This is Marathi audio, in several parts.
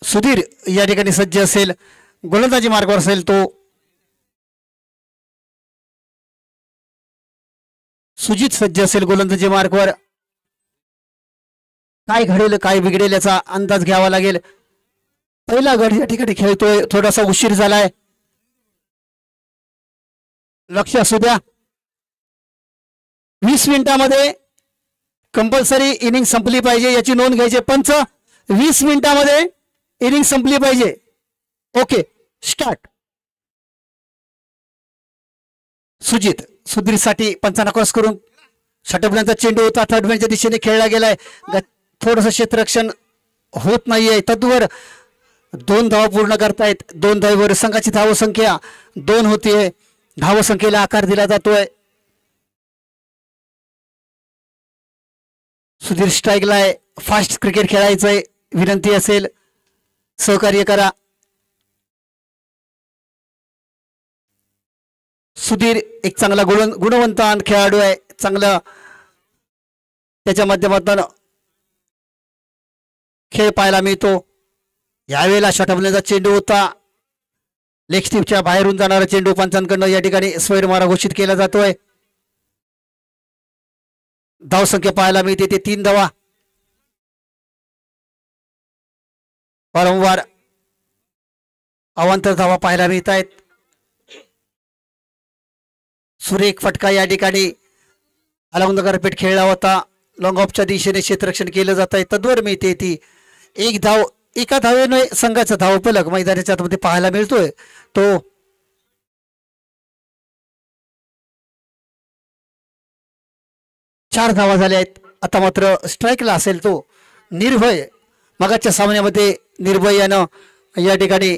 सुधीर या ठिकाणी सज्ज असेल, गोलंदाजी मार्गावर असेल तो. सुजित सज्ज असेल गोलंदाजी मार्गावर. काय घडेल काय बिघडेल याचा अंदाज घ्यावा लागेल. पहिला गड या ठिकाणी खेळतोय, थोडासा उशीर झालाय, लक्ष असू द्या. 20 मिनिटांमध्ये कंपल्सरी इनिंग संपली पाहिजे याची नोंद घ्यायची. पंच 20 मिनिटांमध्ये इनिंग संपली पाहिजे. Okay start. सुजित सुधीरसाठी पंचांना क्रॉस करून षटकांचा चेंडू होता, थर्ड मॅनच्या दिशेने खेळला गेलाय. थोडंसं क्षेत्ररक्षण होत नाहीये. तद्वर 2 धावा पूर्ण करतायत. 2 धावेवर संघाची धावसंख्या 2 होतीये. धावसंख्येला आकार दिला जातोय. सुधीर स्ट्राईकला आहे. फास्ट क्रिकेट खेळायचंय, विनंती असेल सहकार्य करा. सुधीर एक चांगला गुणवंत खेळाडू आहे. चांगलं त्याच्या माध्यमातून खेळ पाहायला मिळतो. यावेळेला षटकांचा चेंडू होता, लेग स्टिपच्या बाहेरून जाणारा चेंडू पंचांकडून या ठिकाणी स्वैरमारा घोषित केला जातोय. धावसंख्या पाहायला मिळते ते 3 धावा. वारंवार अवांतर धावा पाहायला मिळत आहेत. सुरेख फटका या ठिकाणी अलंगारपेठ खेळला होता. लॉंग ऑफच्या दिशेने क्षेत्ररक्षण केलं जात आहे. तद्वर मिळते ती 1 धाव. एका धावेने संघाचा धावफलक मैदानाच्या आतमध्ये पाहायला मिळतोय तो 4 धावा झाल्या आहेत. आता मात्र स्ट्राईकला असेल तो निर्भय. मगाच्या सामन्यामध्ये निर्भय यानं या ठिकाणी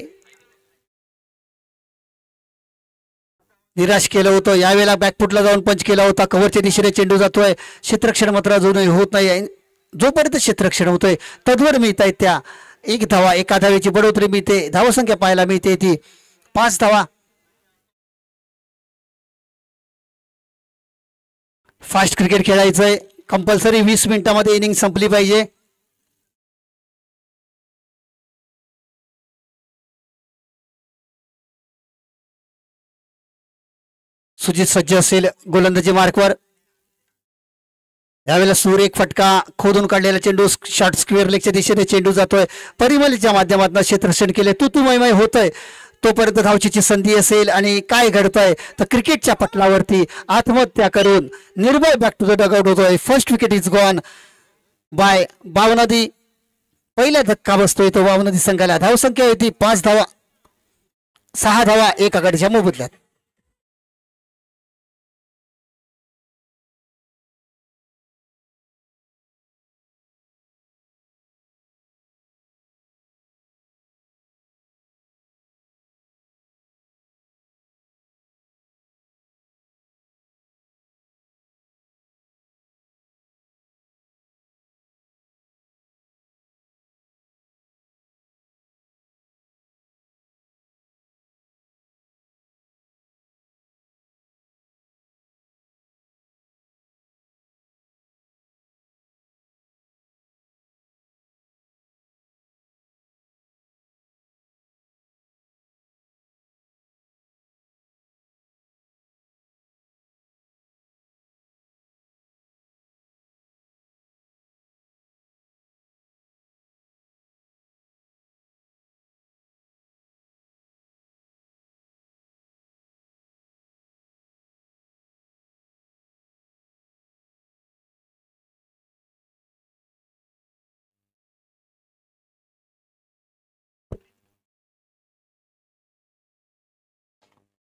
निराश केलं होतं. यावेळेला बॅकफुटला जाऊन पंच केला होता. कव्हरच्या दिशेने चेंडू जातोय. क्षेत्ररक्षण मात्र अजूनही होत नाही. जोपर्यंत क्षेत्ररक्षण होतोय तद्वर मिळत आहेत त्या 1 धावा. एका धावेची बढोतरी मिळते. धावसंख्या पाहायला मिळते ती 5 धावा. फास्ट क्रिकेट खेळायचंय, कंपल्सरी 20 मिनिटांमध्ये इनिंग संपली पाहिजे. सुजित सज्ज असेल गोलंदाजी मार्कवर. यावेळेला सूर एक फटका खोदून काढलेला चेंडू शॉर्ट स्क्वेअर लेगच्या दिशेने चेंडू जातोय. परिमलच्या माध्यमातून क्षेत्ररक्षण केले. तुतुमयमय होतंय. तोपर्यंत धावचीची संधी असेल आणि काय घडतंय तर क्रिकेटच्या पटलावरती आत्महत्या करून Nirbhay back to the dugout होतोय. First wicket is gone by Bawandi. पहिला धक्का बसतोय तो बावनदी संघाला. धावसंख्या होती 5 धावा. 6 धावा एक आघाडीच्या मोबदल्यात.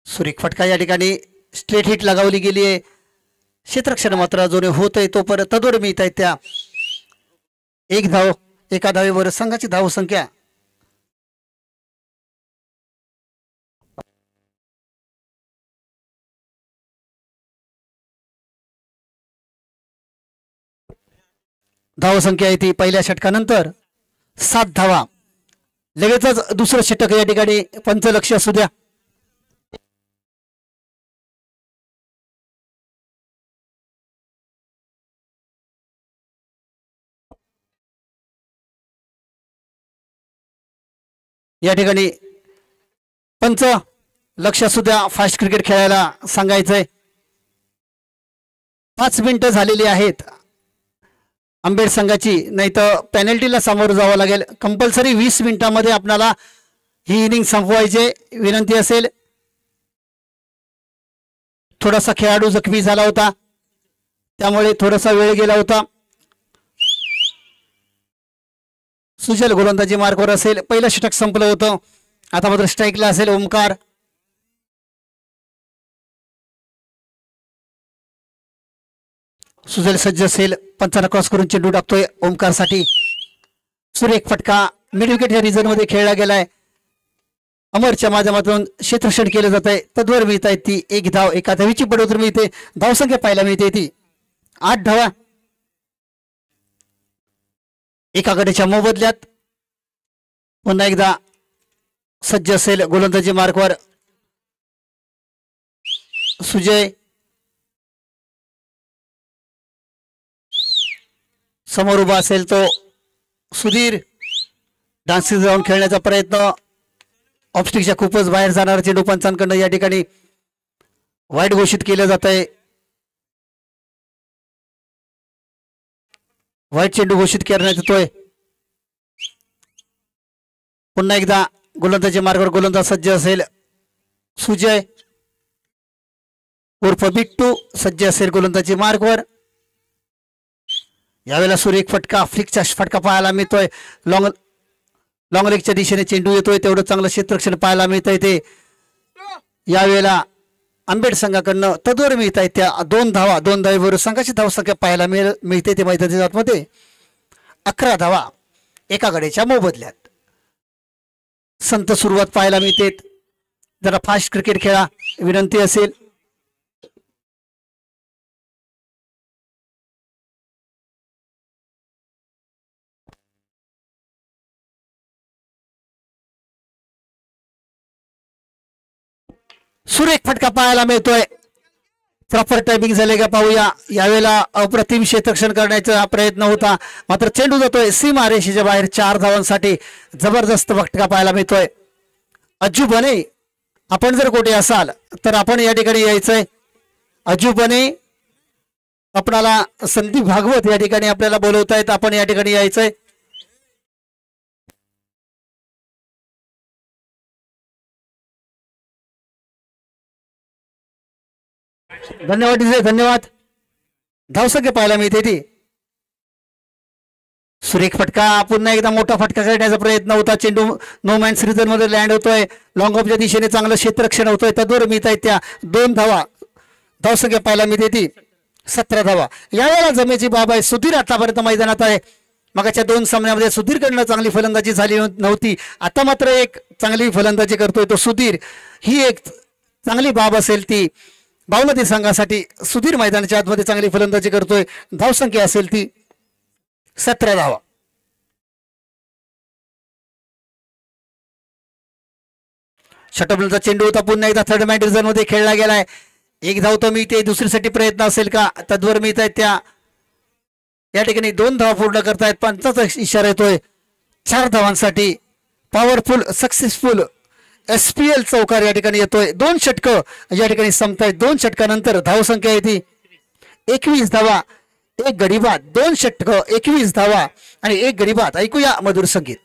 सुरेख फटका या ठिकाणी स्ट्रेट हिट लगावली गेली आहे. क्षेत्ररक्षण मात्र अजून होत आहे. तोपर्यंत तदोर मिळत आहेत त्या 1 धाव. एका धावेवर संघाची धावसंख्या धावसंख्या आहे ती पहिल्या षटकानंतर 7 धावा. लगेचच दुसरं षटक या ठिकाणी पंच लक्ष असू द्या. या ठिकाणी पंच लक्ष सुद्धा फास्ट क्रिकेट खेळायला सांगायचंय. 5 मिनिटं झालेली आहेत आंबेड संघाची, नाही तर पेनल्टीला सामोरं जावं लागेल. कंपल्सरी 20 मिनिटांमध्ये आपल्याला ही इनिंग संपवायची विनंती असेल. थोडासा खेळाडू जखमी झाला होता त्यामुळे थोडासा वेळ गेला होता. सुजल गोलंदाजी मार्कवर असेल. पहिलं षटक संपलं होतं, आता मात्र स्ट्राईकला असेल ओमकार. सुजल सज्ज असेल. पंचांना क्रॉस करून चेंडू टाकतोय ओमकार साठी. सुरेख फटका मिड विकेटच्या रिझन मध्ये खेळला गेलाय. अमरच्या माध्यमातून क्षेत्ररक्षण केलं जात आहे. तद्वर मिळत आहेत ती 1 धाव. एका धावीची बढोतरी मिळते. धावसंख्या पाहायला मिळते ती 8 धावा एका गड्याच्या मोबदल्यात. पुन्हा एकदा सज्ज असेल गोलंदाजी मार्कवर सुजय. समोर उभा असेल तो सुधीर. डान्सिंग जाऊन खेळण्याचा प्रयत्न ऑफस्टिकच्या खूपच बाहेर जाणार चेंडू पंचांकडनं या ठिकाणी वाईट घोषित केलं जात आहे. वाईट चेंडू घोषित करण्यात येतोय. पुन्हा एकदा गोलंदाजी मार्गावर गोलंदाज सज्ज असेल सुजय उर्फ बिट्टू सज्ज असेल गोलंदाजी मार्गवर. यावेळेला सुरेख फटका फ्लिकचा फटका पाहायला मिळतोय. लॉंग लेगच्या दिशेने चेंडू येतोय. तेवढं चांगलं क्षेत्ररक्षण पाहायला मिळतंय ते. यावेळेला आंबेड संघाकडनं तद्वर मिळत आहेत त्या 2 धावा. 2 धावेवर संघाची धावसंख्या पाहायला मिळते ते मैदानी मध्ये 11 धावा एका गड्याच्या मोबदल्यात. संत सुरुवात पाहायला मिळते. जरा फास्ट क्रिकेट खेळा विनंती असेल. सुरेख फटका पाहायला मिळतोय. प्रॉपर टायमिंग झाले का पाहूया. यावेळेला अप्रतिम क्षेत्ररक्षण करण्याचा प्रयत्न होता मात्र चेंडू जातोय सीमा रेषेच्या बाहेर 4 धावांसाठी. जबरदस्त फटका पाहायला मिळतोय. अज्जू बने आपण जर कुठे असाल तर आपण या ठिकाणी यायचंय. अज्जू बने आपणाला संदीप भागवत या ठिकाणी आपल्याला बोलवतायत. आपण या ठिकाणी यायचंय. धन्यवाद धन्यवाद. धावसंख्या पाहायला मिळते ती. सुरेख फटका पुन्हा एकदा मोठा फटका करण्याचा प्रयत्न होता. चेंडू नो मॅन्स रिझन मध्ये लँड होतोय. लॉंग ऑफच्या दिशेने चांगलं क्षेत्ररक्षण होतोय. तद्वर मिळत आहेत त्या 2 धावा. धावसंख्या पाहायला मिळते ती 17 धावा. यावेळेला जमेची बाब आहे. सुधीर आतापर्यंत मैदानात आहे. मगाच्या 2 सामन्यामध्ये सुधीरकडनं चांगली फलंदाजी झाली नव्हती. आता मात्र एक चांगली फलंदाजी करतोय तो सुधीर. ही एक चांगली बाब असेल ती. बावनती संघासाठी सुधीर मैदानाच्या आतमध्ये चांगली फलंदाजी करतोय. धावसंख्या असेल ती 17 धावा. षटबॉलचा चेंडू होता. पुन्हा एकदा थर्ड मॅन डिव्हिजन मध्ये खेळला गेलाय. 1 धाव तर मिळते. दुसरीसाठी प्रयत्न असेल का. तद्वर मिळत आहेत त्या. या ठिकाणी 2 धावा पूर्ण करतायत. पंचाचा इशारा येतोय 4 धावांसाठी. पॉवरफुल सक्सेसफुल SPL चौकार या ठिकाणी येतोय. 2 षटकं या ठिकाणी संपतायत. 2 षटकानंतर धावसंख्या येते 21 धावा. 1 गडीबाद. 2 षटकं 21 धावा आणि 1 गडीबाद. ऐकूया मधुर संगीत.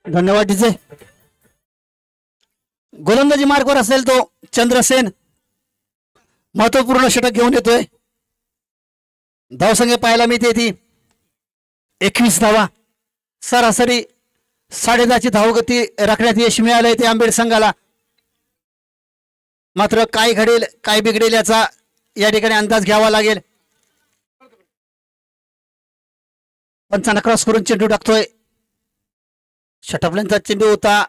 धन्यवाद डीजे. गोलंदाजी मार्गवर असेल तो चंद्रसेन. महत्वपूर्ण षटक घेऊन येतोय. धावसंख्या पाहायला मिळते ती 21 धावा. सरासरी 10.5ची धावगती राखण्यात यश मिळालंय ते आंबेड संघाला. मात्र काय घडेल काय बिघडेल याचा या ठिकाणी अंदाज घ्यावा लागेल. पंचांना क्रॉस करून चेंडू टाकतोय. षटफलंचा चेंडू होता.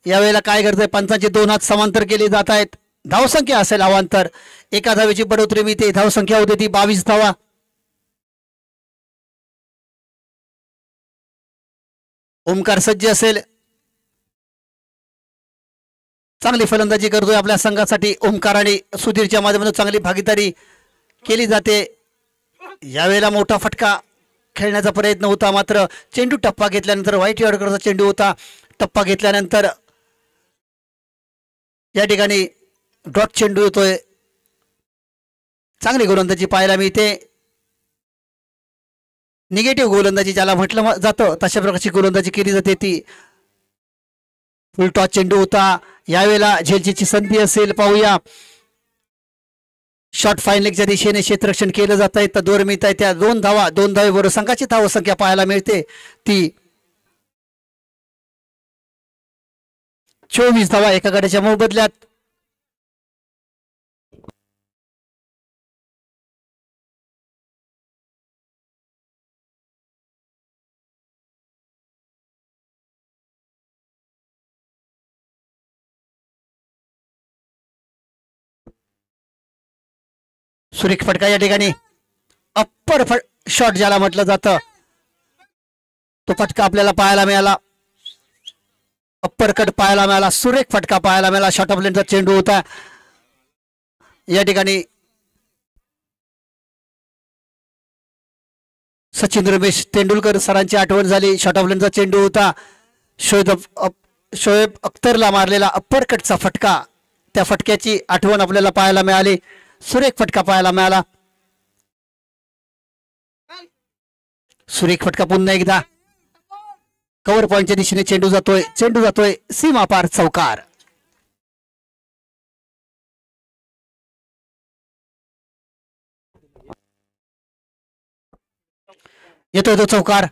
यावेळेला काय करतोय. पंचांचे 2 हात समांतर केले जात आहेत. धावसंख्या असेल अवांतर. 1 धावेची बढोतरी मिळते. धावसंख्या होते ती 22 धावा. ओमकार सज्ज असेल, चांगली फलंदाजी करतोय आपल्या संघासाठी ओमकार आणि सुधीरच्या माध्यमातून चांगली भागीदारी केली जाते. यावेळेला मोठा फटका खेळण्याचा प्रयत्न होता, मात्र चेंडू टप्पा घेतल्यानंतर व्हाईट यॉर्करचा चेंडू होता. टप्पा घेतल्यानंतर या ठिकाणी डॉट चेंडू येतोय. चांगली गोलंदाजी पाहायला मिळते. निगेटिव्ह गोलंदाजी ज्याला म्हटलं जातं तशा प्रकारची गोलंदाजी केली जाते ती. फुल टॉस चेंडू होता. यावेळेला झेलची संधी असेल, पाहूया. शॉर्ट फाईन लेगच्या दिशेने क्षेत्ररक्षण केलं जात आहे. तर दोर मिळत आहे त्या 2 धावा. 2 धावेबरोबर संघाची धावसंख्या पाहायला मिळते ती 24 धावा एका गड्याच्या मोबदल्यात. सुरेख फटका या ठिकाणी अप्पर शॉट ज्याला म्हटलं जातं तो फटका आपल्याला पाहायला मिळाला. अप्पर कट पाहायला मिळाला. सुरेख फटका पाहायला मिळाला. शॉर्ट ऑफ लेनचा चेंडू होता. या ठिकाणी सचिन रमेश तेंडुलकर सरांची आठवण झाली. शॉर्ट ऑफ लेनचा चेंडू होता. शोएब अख्तरला मारलेला अप्पर कटचा फटका, त्या फटक्याची आठवण आपल्याला पाहायला मिळाली. सुरेख फटका पाहायला मिळाला. सुरेख फटका पुन्हा एकदा कव्हर पॉइंटच्या दिशेने चेंडू जातोय सीमा पार चौकार. येतोय तो चौकार.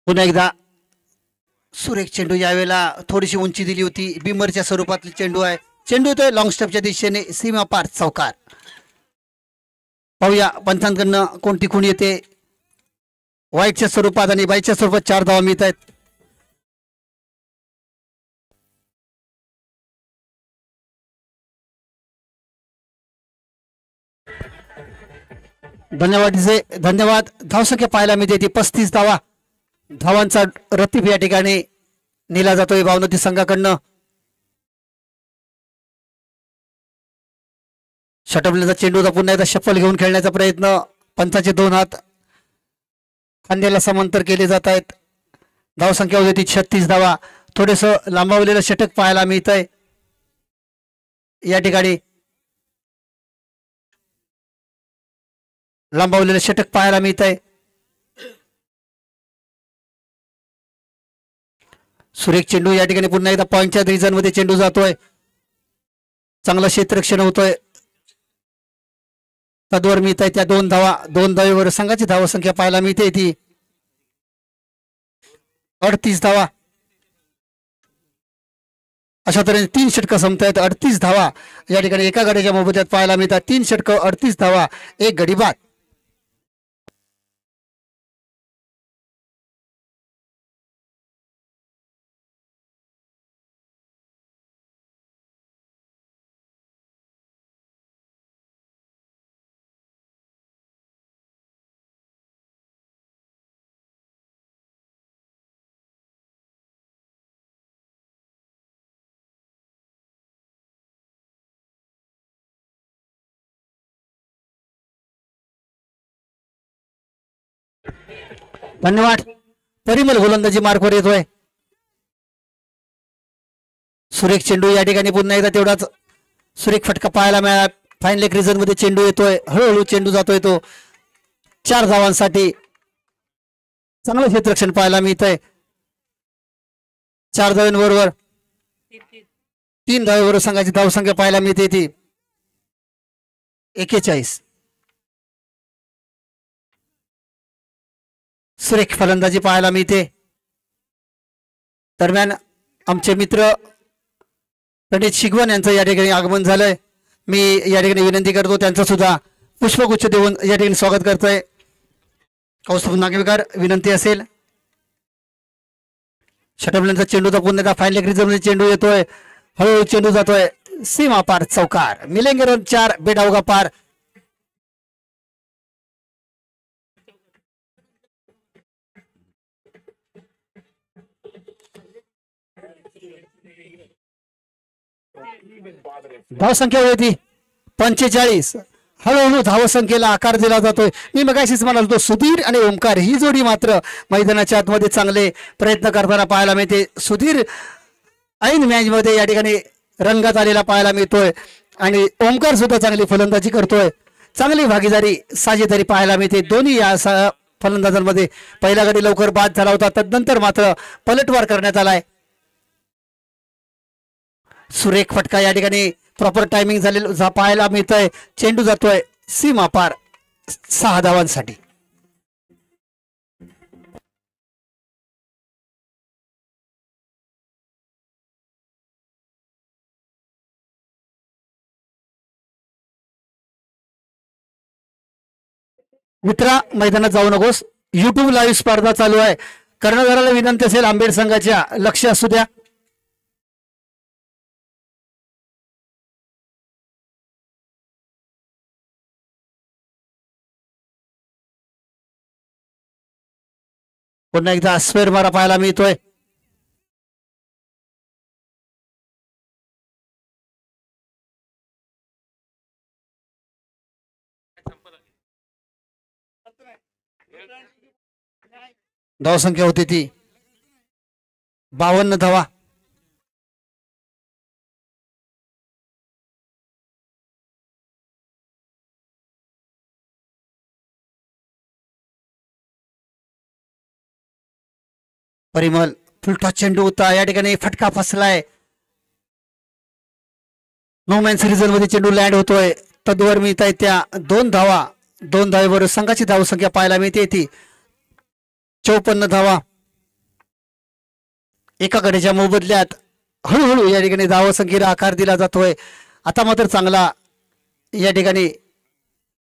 पुन्हा एकदा सुरेख चेंडू. यावेळेला थोडीशी उंची दिली होती. बिमरच्या स्वरूपातला चेंडू आहे. चेंडू येतोय लॉंग स्टेपच्या दिशेने सीमा पार चौकार. पाहूया पंचांकडनं कोणती खूण येते. व्हाईटच्या स्वरूपात आणि बाईच्या स्वरूपात 4 धावा मिळत आहेत. धन्यवाद. धावसंख्या पाहायला मिळते ती 35 धावा. धावांचा रतीब या ठिकाणी नेला जातोय भावनदी संघाकडनं. शटबलेचा चेंडू होता. पुन्हा एकदा शफल घेऊन खेळण्याचा प्रयत्न. पंचाचे 2 हात खांद्याला समांतर केले जात आहेत. धावसंख्या होती 36 धावा. थोडेस लांबवलेलं षटक पाहायला मिळत आहे या ठिकाणी. लांबवलेलं षटक पाहायला मिळत आहे. सुरेख चेंडू या ठिकाणी पुन्हा एकदा पॉइंटच्या रिजन मध्ये चेंडू जातोय. चांगलं क्षेत्ररक्षण होतोय. तद्वर मिळत आहे त्या 2 धावा. 2 धावेवर संघाची धावसंख्या पाहायला मिळते ती 38 धावा. अशा तऱ्हेने 3 षटकं संपतायत. 38 धावा या ठिकाणी एका गड्याच्या मोबदल्यात पाहायला मिळतात. 3 षटकं 38 धावा, 1 गडी बाद. धन्यवाद. परिमल गोलंदाजी मार्कवर येतोय. सुरेख चेंडू या ठिकाणी पुन्हा एकदा तेवढाच सुरेख फटका पाहायला मिळाला. फाईन लेग रिजन मध्ये चेंडू येतोय. हळूहळू चेंडू जातोय तो 4 धावांसाठी. चांगलं क्षेत्ररक्षण पाहायला मिळतंय. 4 धावांबरोबर 3 धावेबरोबर संघाची धावसंख्या पाहायला मिळते ती 41. सुरेख फलंदाजी पाहायला मिळते. दरम्यान आमचे मित्र पंडित शिगवण यांचं या ठिकाणी आगमन झालंय. मी या ठिकाणी विनंती करतो त्यांचं सुद्धा पुष्पगुच्छ देऊन या ठिकाणी स्वागत करतोय. कौस्तुभ नागवेकर विनंती असेल. षटफलंदाज चेंडूचा पुन्हा एकदा फाईन लेग रिझर्व्ह चेंडू येतोय. हळूहळू चेंडू जातोय सीमा पार चौकार. मिलेंगे रन 4 बेडावगा पार. धावसंख्या होती 45. हळूहळू धावसंख्येला आकार दिला जातोय. मी मगाशीच म्हणाल होतो सुधीर आणि ओमकार ही जोडी मात्र मैदानाच्या आतमध्ये चांगले प्रयत्न करताना पाहायला मिळते. सुधीर ऐन मॅच मध्ये या ठिकाणी रंगात आलेला पाहायला मिळतोय आणि ओमकार सुद्धा चांगली फलंदाजी करतोय. चांगली भागीदारी साजेदारी पाहायला मिळते दोन्ही या फलंदाजांमध्ये. पहिला गडी लवकर बाद झाला होता, तदनंतर मात्र पलटवार करण्यात आलाय. सुरेख फटका या ठिकाणी प्रॉपर टायमिंग झालेला पाहायला मिळतोय. चेंडू जातोय सीमा पार 6 धावांसाठी. मित्रा मैदानात जाऊ नकोस. युट्यूब लाईव्ह स्पर्धा चालू आहे. कर्णधाराला विनंती असेल आंबेड संघाच्या लक्ष असू द्या. पुन्हा एकदा स्क्वेअर मारा पाहायला मिळतोय. धावसंख्या होती ती 52 धावा. परिमल फुलटॉस चेंडू होता या ठिकाणी फटका फसलाय. नो मॅन सिरीजन मध्ये चेंडू लँड होतोय. तद्वर मिळताय त्या 2 धावा. 2 धावेवर संघाची धावसंख्या पाहायला मिळते ती 54 धावा. एका गड्याच्या मोबदल्यात हळूहळू या ठिकाणी धावसंख्येला आकार दिला जातोय. आता मात्र चांगला या ठिकाणी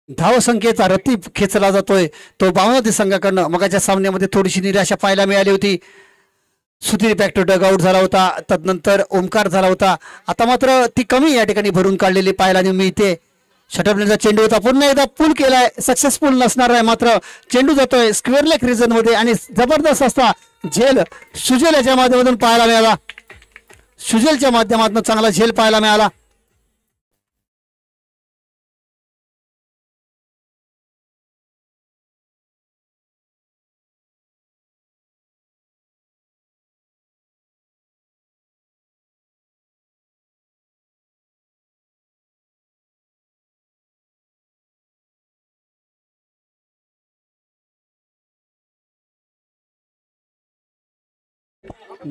धावसंख्येचा रतीब खेचला जातोय तो बावनदी संघाकडनं. मगाच्या सामन्यामध्ये थोडीशी निराशा पाहायला मिळाली होती. Sudhir back to dugout झाला होता, तदनंतर ओमकार झाला होता. आता मात्र ती कमी या ठिकाणी भरून काढलेली पाहायला मिळते. षटफलंदाज चेंडू होता पुन्हा एकदा पूल केलाय. सक्सेसफुल नसणार आहे मात्र चेंडू जातोय स्क्वेअर लेग रिजन मध्ये आणि जबरदस्त असा झेल सुजल याच्या माध्यमातून पाहायला मिळाला. सुजलच्या माध्यमातून चांगला झेल पाहायला मिळाला.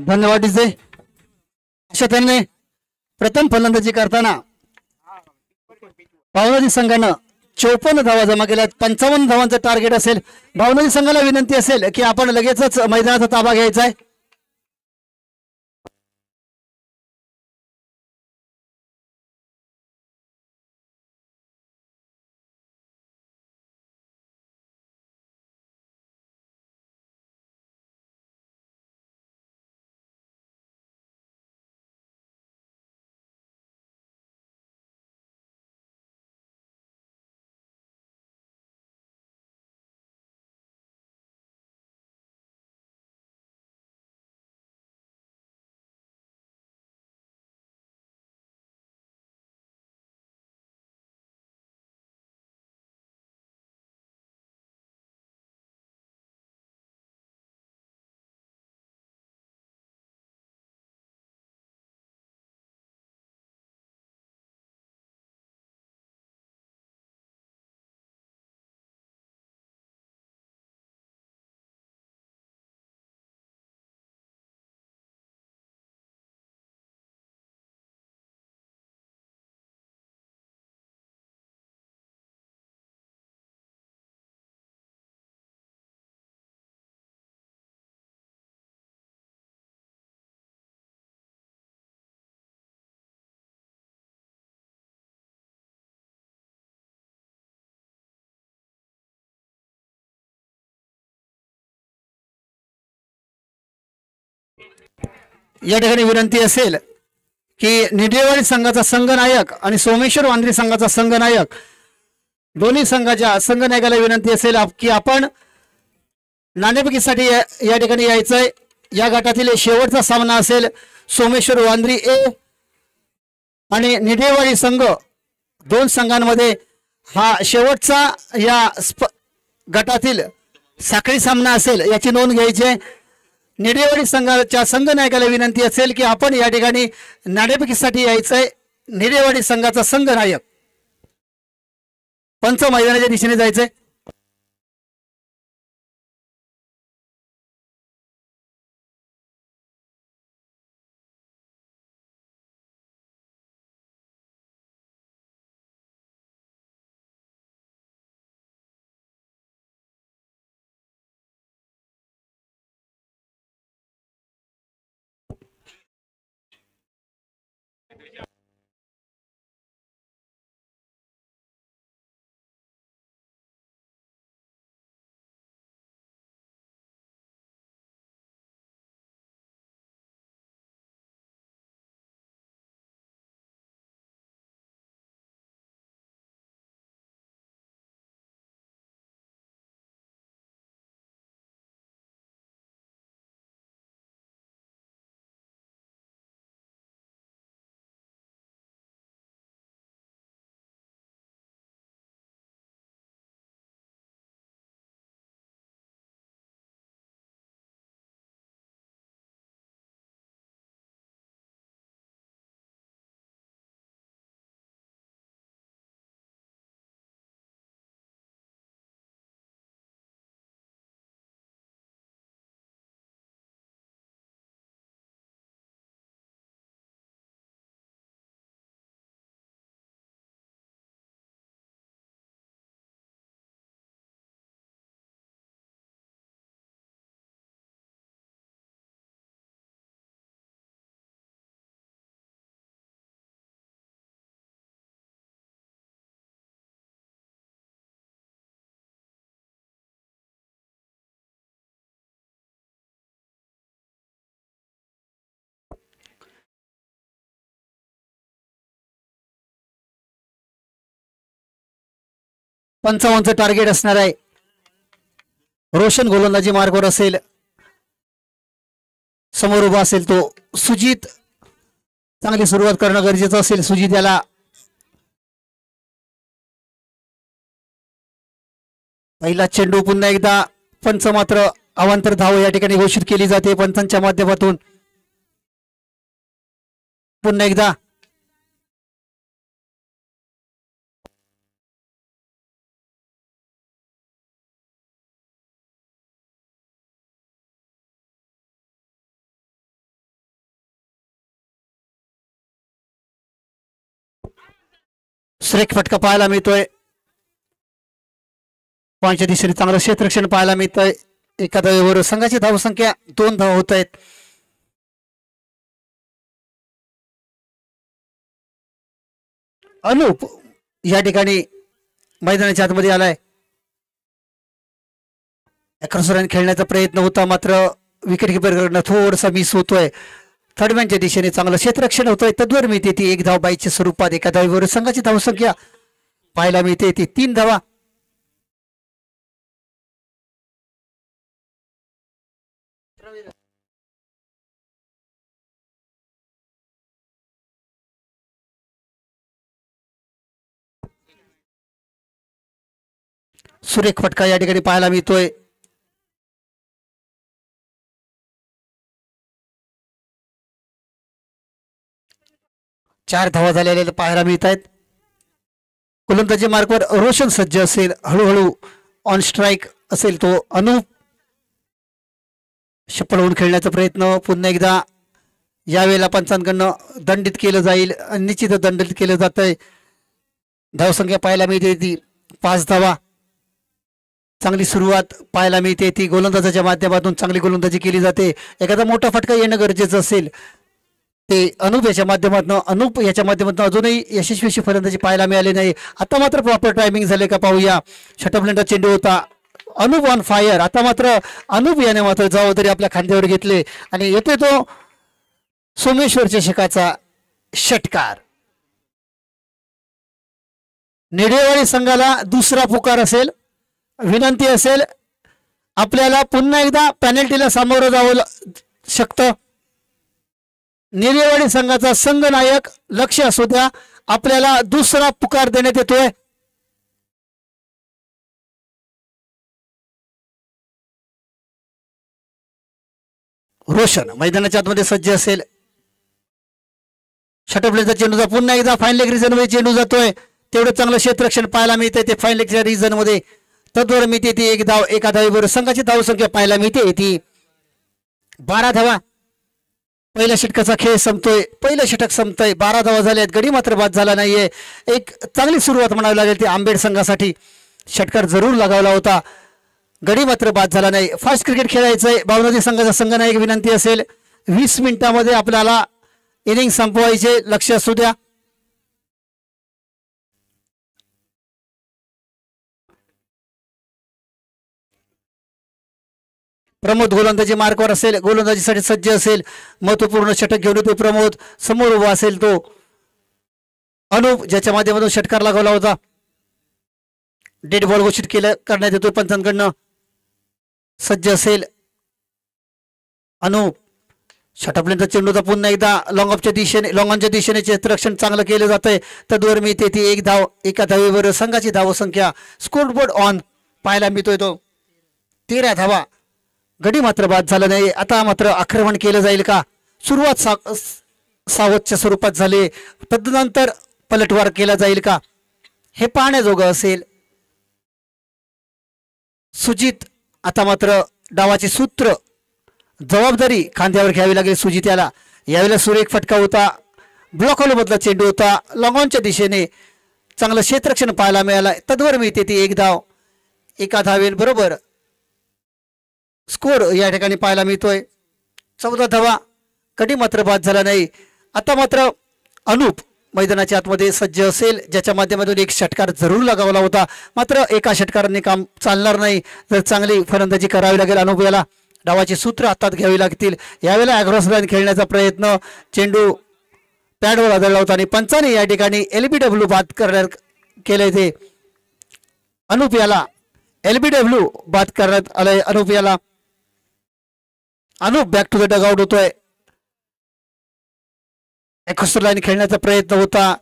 धन्यवाद डीजे. अशा त्याने प्रथम फलंदाजी करताना भावनाजी संघानं 54 धावा जमा केल्या. 55 धावांचं टार्गेट असेल. भावनाजी संघाला विनंती असेल की आपण लगेचच मैदानाचा ताबा घ्यायचा आहे. या ठिकाणी विनंती असेल की निडेवाडी संघाचा संघनायक आणि सोमेश्वर वांद्रे संघाचा संघनायक दोन्ही संघाच्या संघनायकाला विनंती असेल की आपण नाणेफेकीसाठी या ठिकाणी यायचंय। या गटातील शेवटचा सामना असेल सोमेश्वर वांद्री ए आणि निडेवाडी संघ, दोन संघांमध्ये हा शेवटचा या गटातील साखळी सामना असेल, याची नोंद घ्यायची आहे। निडेवाडी संघाच्या संघनायकाला विनंती असेल की आपण या ठिकाणी नाणेफेकीसाठी यायचंय। निडेवाडी संघाचा संघनायक पंच मैदानाच्या दिशेने जायचंय। पंचावन्नचं टार्गेट असणार आहे। रोशन गोलंदाजी मार्गावर असेल, समोर उभा असेल तो सुजित। चांगली सुरुवात करणं गरजेचं असेल सुजित याला। पहिला चेंडू पुन्हा एकदा पंच मात्र अवांतर धाव या ठिकाणी घोषित केली जाते पंचांच्या माध्यमातून। पुन्हा एकदा श्रेक फटका पाहायला मिळतोय। पॉईंटच्या दिशेने चांगलं क्षेत्ररक्षण पाहायला मिळतंय। एका धावेवर संघाची धावसंख्या 2 धाव होत आहेत। अनुप या ठिकाणी मैदानाच्या आतमध्ये आलाय। क्रॉसरने खेळण्याचा प्रयत्न होता मात्र विकेट किपरकडनं थोडासा मिस होतोय। थर्डमॅनच्या दिशेने चांगलं क्षेत्ररक्षण होतंय। तद्वर मिळते ती 1 धाव बाईच्या स्वरूपात। एका धावेवर संघाची धावसंख्या पाहायला मिळते ती 3 धावा। सुरेख फटका या ठिकाणी पाहायला मिळतोय। चार धावा झालेल्या पाहायला मिळत आहेत। गोलंदाजी मार्कवर रोशन सज्ज असेल, हळूहळू ऑन स्ट्राईक असेल तो अनुप। शप्पल होऊन खेळण्याचा प्रयत्न पुन्हा एकदा यावेळेला पंचांकडनं दंडित केलं जाईल। निश्चित दंडित केलं जात आहे। धावसंख्या पाहायला मिळते ती 5 धावा। चांगली सुरुवात पाहायला मिळते ती गोलंदाजाच्या माध्यमातून चांगली गोलंदाजी केली जाते। एखादा मोठा फटका येणं गरजेचं असेल ते अनुप याच्या माध्यमातून अजूनही यशस्वी फलंदाजी पाहायला मिळाली नाही। आता मात्र प्रॉपर टायमिंग झाले का पाहूया। षटफलंदाज चेंडू होता, अनुप ऑन फायर। आता मात्र अनुप याने मात्र जबाबदारी आपल्या खांद्यावर घेतले आणि येतोय तो सोमेश्वर चषकाचा षटकार. निडेवाडी संघाला दुसरा पुकार असेल, विनंती असेल आपल्याला पुन्हा एकदा पेनल्टीला सामोरं जावं शकतं. निडेवाडी संघाचा संघनायक लक्ष असू द्या, आपल्याला दुसरा पुकार देण्यात येतोय. रोशन मैदानाच्या आतमध्ये सज्ज असेल. षटप्लेचा चेंडूचा पुन्हा एकदा फाईन लेग रिजन मध्ये चेंडू जातोय. तेवढं चांगलं क्षेत्ररक्षण पाहायला मिळते ते फाईन लेगच्या रिजन मध्ये. तद्वारा मिळते ती एक धाव, एका धावेबरोबर संघाची धावसंख्या पाहायला मिळते ती 12 धावा. पहिल्या षटकाचा खेळ संपतोय, पहिलं षटक संपतंय, 12 धावा झाल्यात. गडी मात्र बाद झाला नाहीये. एक चांगली सुरुवात म्हणावी लागेल ती आंबेड संघासाठी. षटकार जरूर लगावला होता, गडी मात्र बाद झाला नाही. Fast cricket खेळायचंय. भावनदी संघाचा संघनायक विनंती असेल 20 मिनिटांमध्ये आपल्याला इनिंग संपवायचे, लक्ष असू द्या. प्रमोद गोलंदाजी मार्कवर असेल, गोलंदाजीसाठी सज्ज असेल. महत्वपूर्ण षटक घेऊन येतो प्रमोद. समोर उभा असेल तो अनुप, ज्याच्या माध्यमातून षटकार लागवला होता. डेड बॉल घोषित केलं करण्यात येतो पंचांकडनं. सज्ज असेल अनुप. षटकापर्यंत चेंडूचा पुन्हा एकदा लॉंगऑफच्या दिशेने क्षेत्ररक्षण चांगलं केलं जातंय. तद्वर मिळते ती एक धाव, एका धावेवर संघाची धावसंख्या स्कोरबोर्ड ऑन पाहायला मिळतोय तो 13 धावा. गडी मात्र बाद झाला नाही. आता मात्र आक्रमण केलं जाईल का? सुरुवात सावधच्या स्वरूपात झाली, तदनंतर पलटवार केला जाईल का हे पाहण्याजोगं असेल. सुजित आता मात्र डावाचे सूत्र जबाबदारी खांद्यावर घ्यावी लागेल सुजित याला. यावेळेला सुरेख फटका होता, ब्लॉक मधला चेंडू होता, लॉंगॉनच्या दिशेने चांगलं क्षेत्ररक्षण पाहायला मिळालं. तद्वर मिळते ती एक धाव, एका धावेबरोबर स्कोर या ठिकाणी पाहायला मिळतोय 14 धावा. कधी मात्र बाद झाला नाही. आता मात्र अनुप मैदानाच्या आतमध्ये सज्ज असेल, ज्याच्या माध्यमातून एक षटकार जरूर लगावला होता. मात्र एका षटकाराने काम चालणार नाही, जर चांगली फलंदाजी करावी लागेल अनुप याला. डावाची सूत्र हातात घ्यावी लागतील. यावेळेला अॅग्रॉस लाईन खेळण्याचा प्रयत्न, चेंडू पॅडवर आदळला होता आणि पंचाने या ठिकाणी LBW बाद करण्यात केले. ते अनुप याला LBW बाद करण्यात आलंय. अनुप याला. Anup back to the dugout होतोय. एक्स्ट्रा लाईन खेळण्याचा प्रयत्न होता,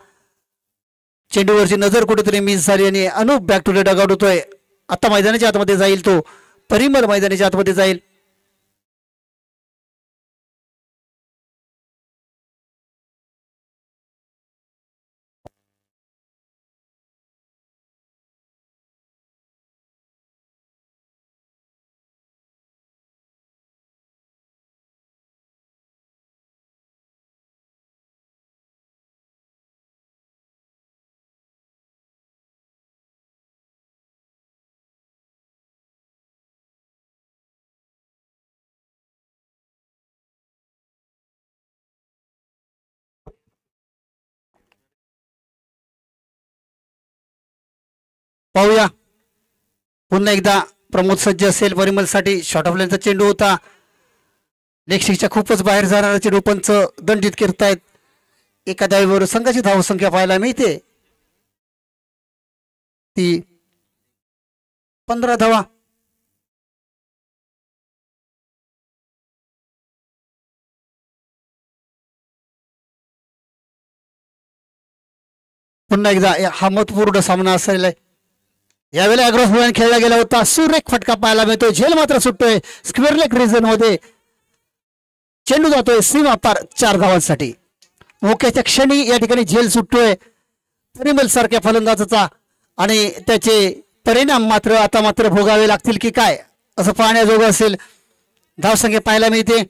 चेंडूवरची नजर कुठेतरी मिस झाली आणि Anup back to the dugout होतोय. आता मैदानाच्या आतमध्ये जाईल तो, परिमल मैदानाच्या आतमध्ये जाईल. पाहूया पुन्हा एकदा. प्रमोद सज्ज असेल परिमलसाठी. शॉर्ट ऑफ लाईनचा चेंडू होता, लेगशिकच्या खूपच बाहेर जाणारा चेंडू पंच दंडित करतायत. एका धावेवर संघाची धावसंख्या पाहायला मिळते ती 15 धावा. पुन्हा एकदा हा महत्वपूर्ण सामना असेल. यावेळेला अॅग्रॉस लाईन खेळला गेला होता, सुरेख फटका पाहायला मिळतोय. झेल मात्र सुटतोय. स्क्वेअर लेग रिजन मध्ये चेंडू जातोय सीमा पार 4 धावांसाठी. मोक्याच्या क्षणी या ठिकाणी झेल सुटतोय परिमल सारख्या फलंदाजाचा आणि त्याचे परिणाम मात्र आता मात्र भोगावे लागतील की काय असं पाहण्याजोगं असेल. धावसंख्या पाहायला मिळते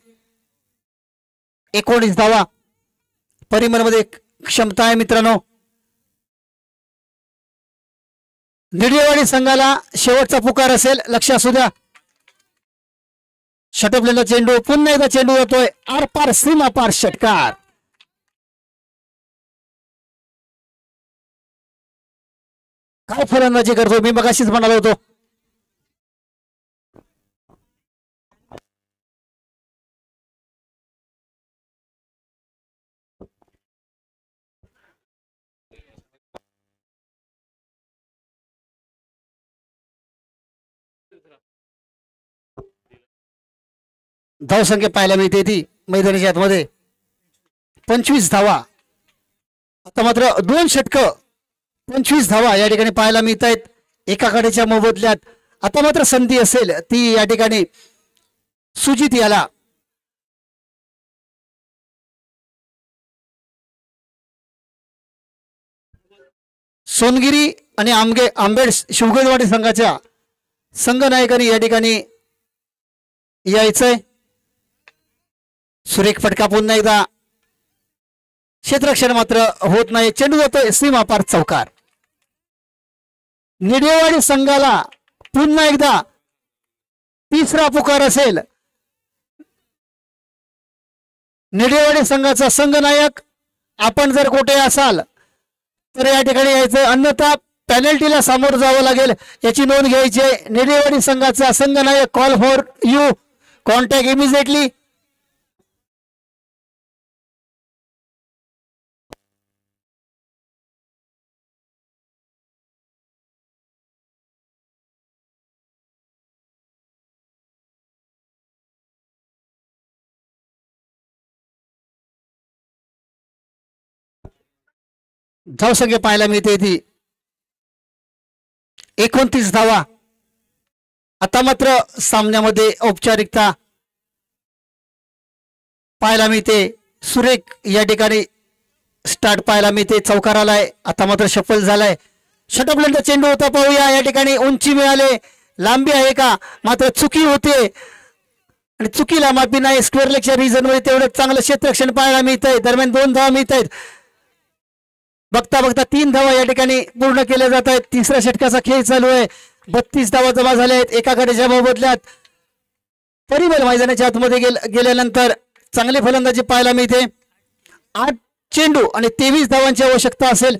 19 धावा. परिमल मध्ये क्षमता आहे मित्रांनो. निडेवाडी संघाला शेवटचा पुकार असेल, लक्ष असू द्या. षटकलेला चेंडू, पुन्हा एकदा चेंडू येतोय आर पार सीमा पार षटकार. काय फलंदाजी करतो मी मगाशीच म्हणालो होतो. धावसंख्या पाहायला मिळते ती मैदानाच्या आतमध्ये 25 धावा. आता मात्र 2 षटकं 25 धावा या ठिकाणी पाहायला मिळत आहेत एका कडेच्या मोबदल्यात. आता मात्र संधी असेल ती या ठिकाणी सुजित याला. सोनगिरी आणि आंबेड शिवगणवाडी संघाच्या संघनायकांनी या ठिकाणी यायचंय. सुरेख फटका पुन्हा एकदा क्षेत्ररक्षण मात्र होत नाही. चेंडू जातोय सीमा पार चौकार. निडेवाडी संघाला पुन्हा एकदा तिसरा पुकार असेल. निडेवाडी संघाचा संघनायक आपण जर कुठे असाल तर या ठिकाणी यायचं, अन्यथा पेनल्टीला सामोरं जावं लागेल याची नोंद घ्यायची आहे. निडेवाडी संघाचा संघनायक call for you, contact immediately. धावसंख्या पाहायला मिळते ती 29 धावा. आता मात्र सामन्यामध्ये औपचारिकता पाहायला मिळते. सुरेख या ठिकाणी स्टार्ट पाहायला मिळते. चौकार आलाय. आता मात्र शफल झालाय. षटकबंद चेंडू होता. पाहूया या ठिकाणी उंची मिळाले, लांबी आहे का, मात्र चुकी होते आणि चुकीला माफी नाही. स्क्वेअर लेगच्या रिजन मध्ये तेवढं चांगलं क्षेत्ररक्षण पाहायला मिळत आहे. दरम्यान 2 धावा मिळत आहेत. बघता बघता 3 धावा या ठिकाणी पूर्ण केल्या जात आहेत. तिसऱ्या षटकाचा खेळ चालू आहे. 32 धावा जमा झाल्या आहेत एका गटाच्या मोबदल्यात. परिमल मैदानाच्या आतमध्ये गेल्यानंतर चांगले फलंदाजी पाहायला मिळते. 8 चेंडू आणि 23 धावांची आवश्यकता असेल.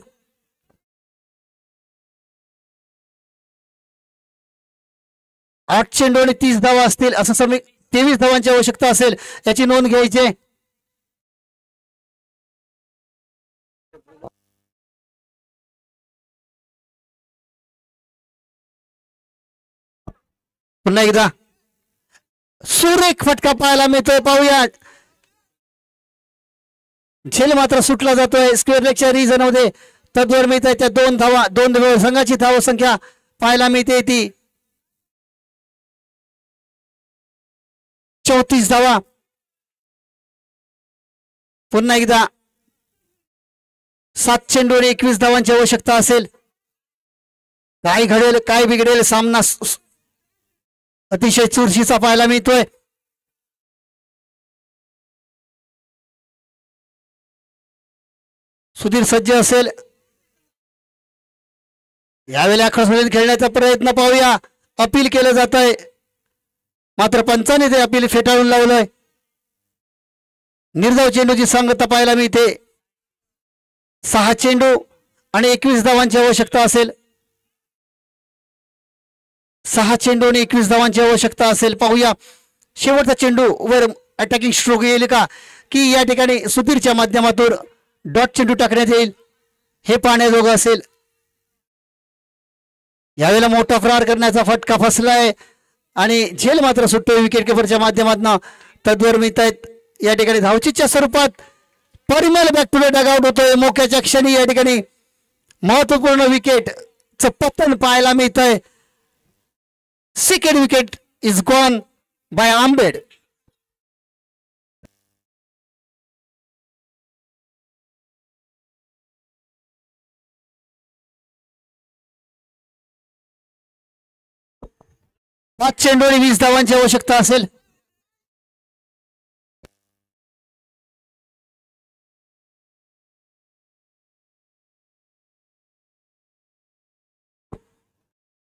आठ चेंडू आणि 30 धावा असतील असं 23 धावांची आवश्यकता असेल याची नोंद घ्यायची. पुन्हा एकदा सुरेख फटका पाहायला मिळतोय. पाहूया झेल मात्र सुटला जातोय स्क्वेअर लेगच्या रिजन मध्ये. तद्वर मिळत आहे त्या 2 धावा. 2 संघाची धाव संख्या पाहायला मिळते ती 34 धावा. पुन्हा एकदा 7 चेंडू आणि 21 धावांची आवश्यकता असेल. काय घडेल काय बिघडेल सामना अतिशय चुरशीचा पाहायला मिळतोय. सुधीर सज्ज असेल यावेळेला आखासमध्ये खेळण्याचा प्रयत्न. पाहूया अपील केलं जात आहे मात्र पंचाने ते अपील फेटाळून लावलंय. निर्धाव चेंडूची सांगता पाहायला मिळते. 6 चेंडू आणि 21 धावांची आवश्यकता असेल. 6 चेंडू आणि 21 धावांची आवश्यकता असेल. पाहूया शेवटचा चेंडू वर अटॅकिंग स्ट्रोक येईल का, की या ठिकाणी सुधीरच्या माध्यमातून डॉट चेंडू टाकण्यात येईल हे पाहण्याजोगं असेल. यावेळेला मोठा फरार करण्याचा फटका फसलाय आणि झेल मात्र सुटतोय विकेट किपरच्या माध्यमातून. तद्वर मिळत आहेत या ठिकाणी धावचीच्या स्वरूपात. Parimal back to dugout होतोय. मोक्याच्या क्षणी या ठिकाणी महत्वपूर्ण विकेटचं पतन पाहायला मिळत आहे. Second wicket is gone by Ambed. पाच चेंडू आणि 20 धावांची आवश्यकता असेल.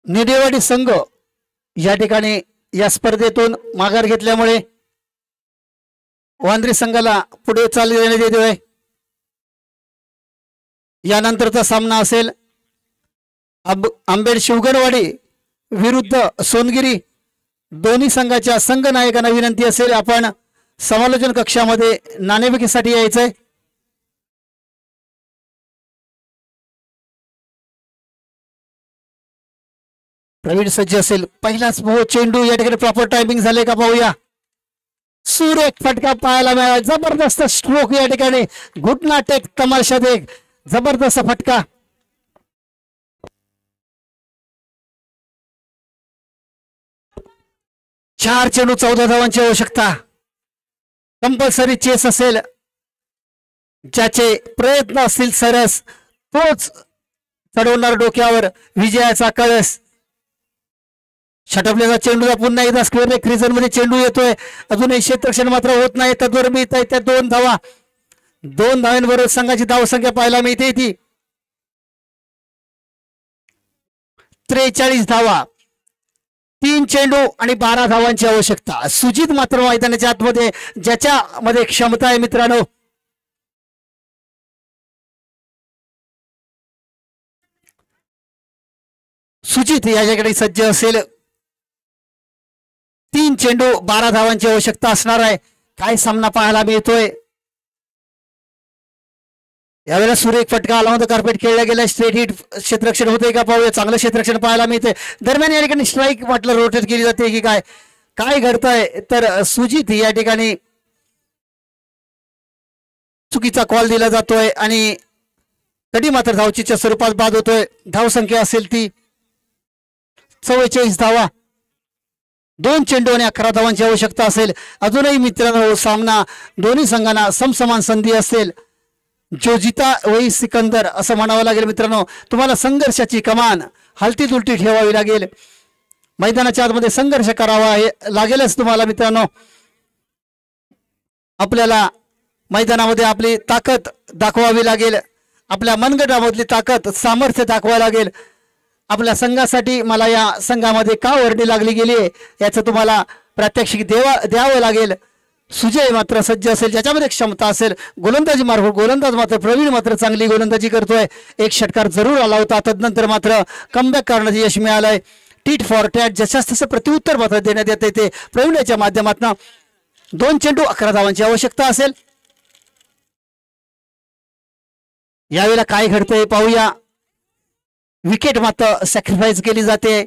निडेवाडी संघ या ठिकाणी या स्पर्धेतून माघार घेतल्यामुळे वांद्रे संघाला पुढे चालू देण्यात येतोय. यानंतरचा सामना असेल आंबेड शिवगणवाडी विरुद्ध सोनगिरी. दोन्ही संघाच्या संघ नायकांना विनंती असेल आपण समालोचन कक्षामध्ये नाणेफेकीसाठी यायचंय. प्रवीण सज्ज असेल. पहिलाच चेंडू या ठिकाणी प्रॉपर टायमिंग झाले का पाहूया. सुरेख फटका पाहायला मिळाला, जबरदस्त स्ट्रोक या ठिकाणी, घुटना टेक तमाशा देख, जबरदस्त फटका. चार चेंडू 14 धावांची आवश्यकता. कंपल्सरी चेस असेल, ज्याचे प्रयत्न असतील सरस तोच चढवणार डोक्यावर विजयाचा कळस. षटपलेला चेंडूला पुन्हा एकदा स्क्वेअर लेग रिजन मध्ये चेंडू येतोय, अजूनही क्षेत्ररक्षण मात्र होत नाही. तत्वर मिळत आहे त्या 2 धावा. 2 धावांबरोबर संघाची धावसंख्या पाहायला मिळते ती 43 धावा. 3 चेंडू आणि 12 धावांची आवश्यकता. सुजित मात्र मैदानाच्या आतमध्ये, ज्याच्यामध्ये क्षमता आहे मित्रांनो. सुजित याच्याकडे सज्ज असेल. 3 चेंडू 12 धावांची आवश्यकता असणार आहे. काय सामना पाहायला मिळतोय. यावेळेला सुरेख फटका आला होता, कार्पेट खेळला गेला, स्ट्रेट हिट क्षेत्ररक्षण होतंय का पाहूया. चांगलं क्षेत्ररक्षण पाहायला मिळतंय. दरम्यान या ठिकाणी स्ट्राईक म्हटलं रोटेट केली जाते की काय काय घडतंय, तर सुजित या ठिकाणी चुकीचा कॉल दिला जातोय आणि तरी मात्र धावचीच्या स्वरूपात बाद होतोय. धावसंख्या असेल ती 44 धावा. 2 चेंडू आणि 11 धावांची आवश्यकता असेल. अजूनही मित्रांनो सामना दोन्ही संघांना समसमान संधी असेल. जो जिता वही सिकंदर असं म्हणावं लागेल मित्रांनो. तुम्हाला संघर्षाची कमान हलती दुलटी ठेवावी लागेल. मैदानाच्या आतमध्ये संघर्ष करावा लागेलच तुम्हाला मित्रांनो. आपल्याला मैदानामध्ये आपली ताकद दाखवावी लागेल. आपल्या मनगटामधली ताकद सामर्थ्य दाखवावं लागेल. आपल्या संघासाठी मला या संघामध्ये का वर्णी लागली गेली याचं तुम्हाला प्रात्यक्षिक द्यावं लागेल. सुजय मात्र सज्ज असेल, ज्याच्यामध्ये क्षमता असेल. गोलंदाजी मार्फत गोलंदाज मात्र प्रवीण मात्र चांगली गोलंदाजी करतोय. एक षटकार जरूर आला होता, तदनंतर मात्र कमबॅक करण्याचं यश मिळालंय. टीट फॉर टॅट जशास तसं प्रत्युत्तर मात्र देण्यात येते ते प्रवीणाच्या माध्यमातून. 2 चेंडू 11 धावांची आवश्यकता असेल. यावेळेला काय घडतंय पाहूया. विकेट मात्र सॅक्रिफाईस केली जाते.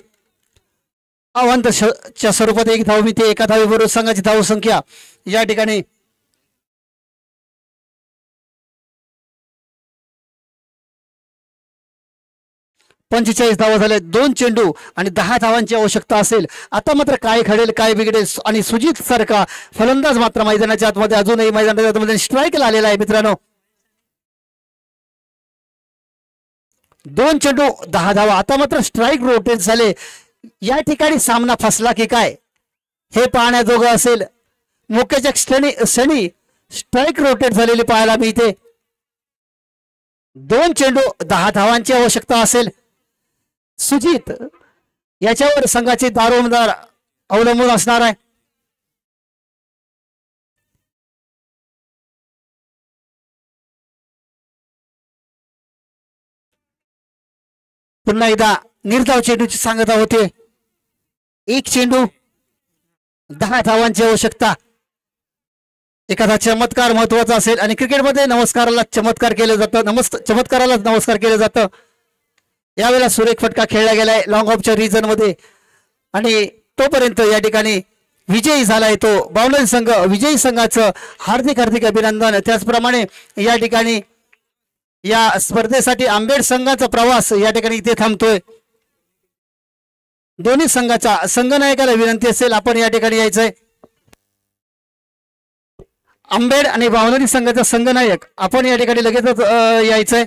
अवांतच्या स्वरूपात 1 धाव मिळते. एका धावेबरोबर संघाची धावसंख्या या ठिकाणी 45 धावा झाल्या. 2 चेंडू आणि 10 धावांची आवश्यकता असेल. आता मात्र काय घडेल काय बिघडेल आणि सुजित सारखा फलंदाज मात्र मैदानाच्या आतमध्ये अजूनही मैदानाच्या आतमध्ये स्ट्राईकला आलेला आहे मित्रांनो. 2 चेंडू 10 धावा. आता मात्र स्ट्राईक रोटेट झाले. या ठिकाणी सामना फसला की काय हे पाहण्याजोगं असेल. मोक्याच्या क्षणी स्ट्राईक रोटेट झालेली पाहायला मिळते. 2 चेंडू 10 धावांची आवश्यकता असेल. सुजित याच्यावर संघाचे दारोमदार अवलंबून असणार आहे. पुन्हा एकदा निर्धाव चेंडूची सांगता होते. 1 चेंडू 10 धावांची आवश्यकता. एखादा चमत्कार महत्वाचा असेल आणि क्रिकेटमध्ये नमस्काराला चमत्कार केलं जातं. चमत्काराला नमस्कार केलं जातं. यावेळेला सुरेख फटका खेळला गेलाय लॉंग ऑफच्या रिजन मध्ये आणि तोपर्यंत या ठिकाणी विजयी झालाय तो बावनन संघ. विजयी संघाचं हार्दिक हार्दिक अभिनंदन. त्याचप्रमाणे या ठिकाणी या स्पर्धेसाठी आंबेड संघाचा प्रवास या ठिकाणी इथे थांबतोय. दोन्ही संघाच्या संघनायकाला विनंती असेल आपण या ठिकाणी यायचंय. आंबेड आणि बावनरी संघाचा संघनायक आपण या ठिकाणी लगेचच यायचंय.